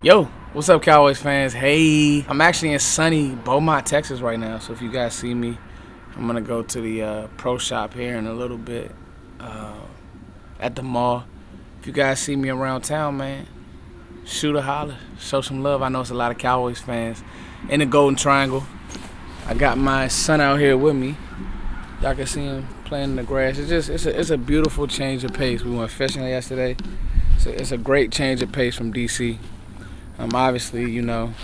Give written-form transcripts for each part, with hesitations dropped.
Yo, what's up, Cowboys fans? Hey, I'm actually in sunny Beaumont, Texas right now. So if you guys see me, I'm gonna go to the pro shop here in a little bit at the mall. If you guys see me around town, man, shoot a holler, show some love. I know it's a lot of Cowboys fans in the Golden Triangle. I got my son out here with me. Y'all can see him playing in the grass. It's a beautiful change of pace. We went fishing yesterday. It's a great change of pace from DC. Obviously, you know,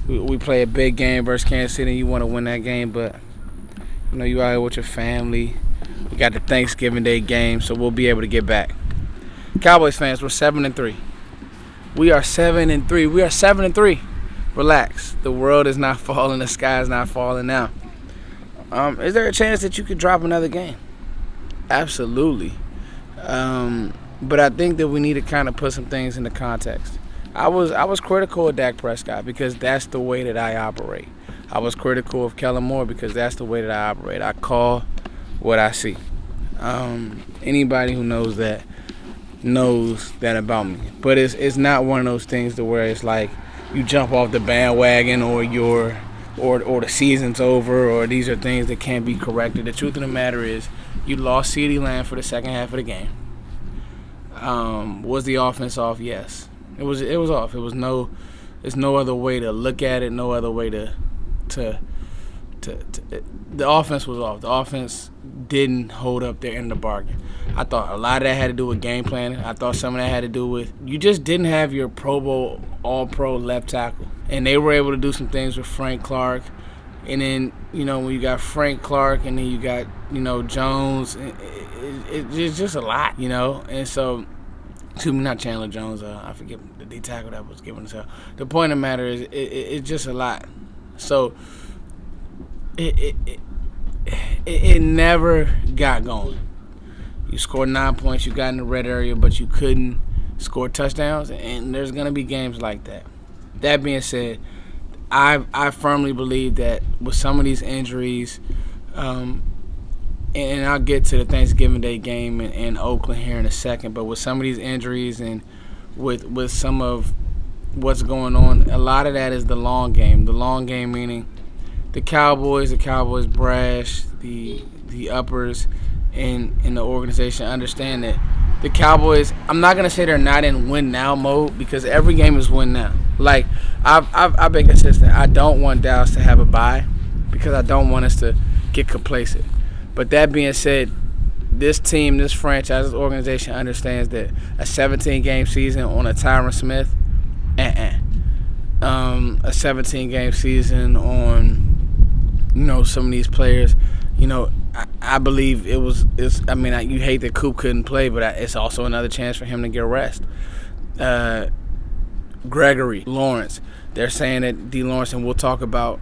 we play a big game versus Kansas City. You want to win that game, but you know, you out here with your family. We got the Thanksgiving Day game, so we'll be able to get back. Cowboys fans, we're 7-3. We are 7-3. We are 7-3. Relax. The world is not falling. The sky is not falling now. Is there a chance that you could drop another game? Absolutely. But I think that we need to kind of put some things into context. I was critical of Dak Prescott because that's the way that I operate. I was critical of Kellen Moore because that's the way that I operate. I call what I see. Anybody who knows that about me. But it's not one of those things to where it's like you jump off the bandwagon or the season's over or these are things that can't be corrected. The truth of the matter is you lost CeeDee Lamb for the second half of the game. Was the offense off? Yes. It was off. There's no other way to look at it, no other way to the offense was off. The offense didn't hold up their end of the bargain. I thought a lot of that had to do with game planning. I thought some of that had to do with you just didn't have your Pro Bowl All-Pro left tackle. And they were able to do some things with Frank Clark. And then, you know, when you got Frank Clark and then you got, you know, Jones, it's just a lot, you know. And so, excuse me, not Chandler Jones. I forget the D tackle that was given us hell. The point of the matter is it's just a lot. So it never got going. You scored 9 points, you got in the red area, but you couldn't score touchdowns, and there's going to be games like that. That being said, I firmly believe that with some of these injuries, and I'll get to the Thanksgiving Day game in Oakland here in a second, but with some of these injuries and with some of what's going on, a lot of that is the long game. The long game meaning the Cowboys brash, the uppers in the organization understand that the Cowboys, I'm not going to say they're not in win now mode because every game is win now. Like, I've been consistent. I don't want Dallas to have a bye because I don't want us to get complacent. But that being said, this team, this franchise, this organization understands that a 17-game season on a Tyron Smith, a 17-game season on, you know, some of these players, you know, I believe you hate that Coop couldn't play, but it's also another chance for him to get rest. Gregory, Lawrence, they're saying that D. Lawrence, and we'll talk about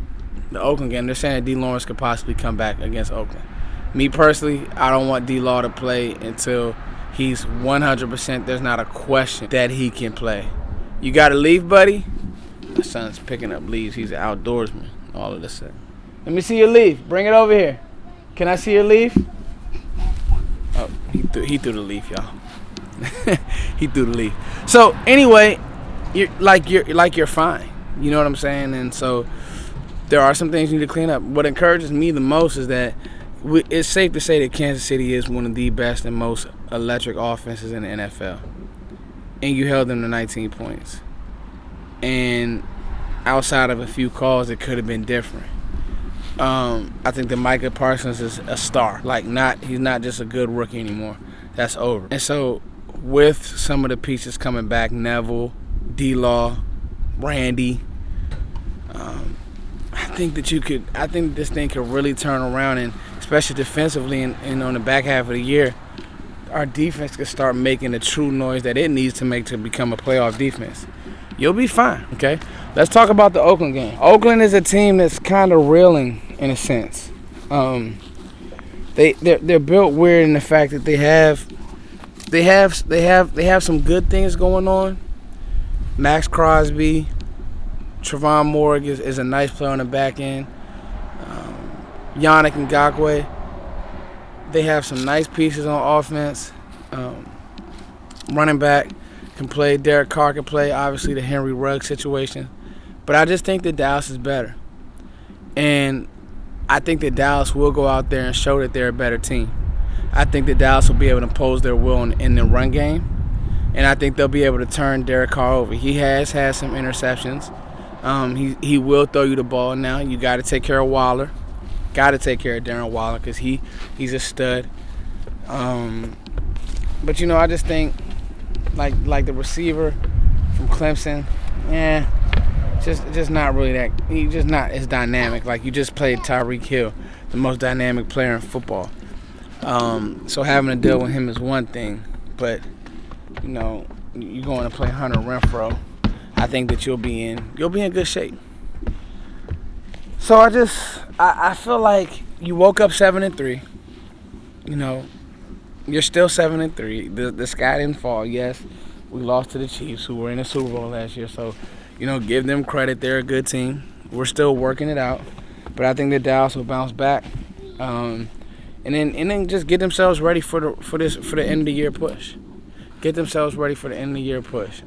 the Oakland game, they're saying that D. Lawrence could possibly come back against Oakland. Me personally, I don't want D-Law to play until he's 100%. There's not a question that he can play. You got a leaf, buddy? My son's picking up leaves. He's an outdoorsman. All of this. Let me see your leaf. Bring it over here. Can I see your leaf? Oh, he threw the leaf, y'all. He threw the leaf. So anyway, you're fine. You know what I'm saying? And so there are some things you need to clean up. What encourages me the most is that it's safe to say that Kansas City is one of the best and most electric offenses in the NFL. And you held them to 19 points. And outside of a few calls, it could have been different. I think that Micah Parsons is a star. He's not just a good rookie anymore. That's over. And so with some of the pieces coming back, Neville, D-Law, Randy, I think this thing could really turn around, and especially defensively and on the back half of the year, our defense could start making the true noise that it needs to make to become a playoff defense. You'll be fine, okay? Let's talk about the Oakland game. Oakland is a team that's kind of reeling in a sense. They're built weird in the fact that they have some good things going on. Max Crosby, Trevon Moore is a nice player on the back end. Yannick Ngakoue, they have some nice pieces on offense. Running back, can play. Derek Carr can play. Obviously, the Henry Ruggs situation. But I just think that Dallas is better. And I think that Dallas will go out there and show that they're a better team. I think that Dallas will be able to impose their will in the run game. And I think they'll be able to turn Derek Carr over. He has had some interceptions. He will throw you the ball now. You got to take care of Waller. Got to take care of Darren Waller because he's a stud. But, I just think like the receiver from Clemson, just not really that. He's just not as dynamic. Like, you just played Tyreek Hill, the most dynamic player in football. So having to deal with him is one thing. But, you're going to play Hunter Renfrow. I think that you'll be in good shape. So I feel like you woke up 7-3. You're still 7-3. The sky didn't fall. Yes, we lost to the Chiefs, who were in the Super Bowl last year. So, give them credit. They're a good team. We're still working it out, but I think that Dallas will bounce back, and then just get themselves ready for the end of the year push. Get themselves ready for the end of the year push.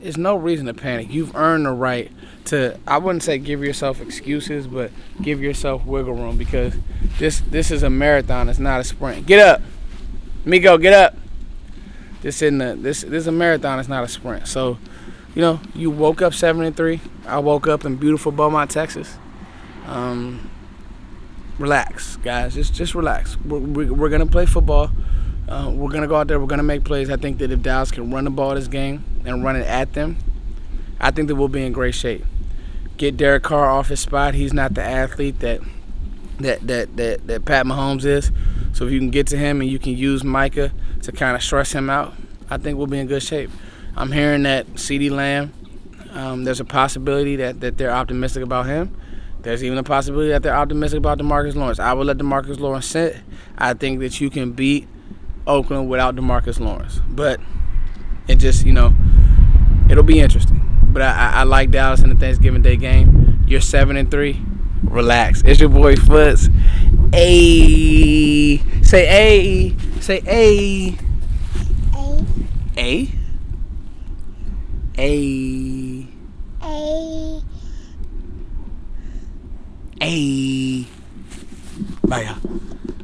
There's no reason to panic. You've earned the right to, I wouldn't say give yourself excuses, but give yourself wiggle room, because this is a marathon. It's not a sprint. Get up. Migo, get up. This is a marathon. It's not a sprint. So, you woke up 7-3. I woke up in beautiful Beaumont, Texas. Relax, guys. Just relax. We're going to play football. We're going to go out there. We're going to make plays. I think that if Dallas can run the ball this game and run it at them, I think that we'll be in great shape. Get Derek Carr off his spot. He's not the athlete that Pat Mahomes is. So if you can get to him and you can use Micah to kind of stress him out, I think we'll be in good shape. I'm hearing that CeeDee Lamb, there's a possibility that they're optimistic about him. There's even a possibility that they're optimistic about DeMarcus Lawrence. I would let DeMarcus Lawrence sit. I think that you can beat Oakland without DeMarcus Lawrence. But it just, it'll be interesting. But I like Dallas in the Thanksgiving Day game. You're 7-3. Relax. It's your boy Foots. Ayy. Say ayy. Say ayy. A. A. A. A. Bye, y'all.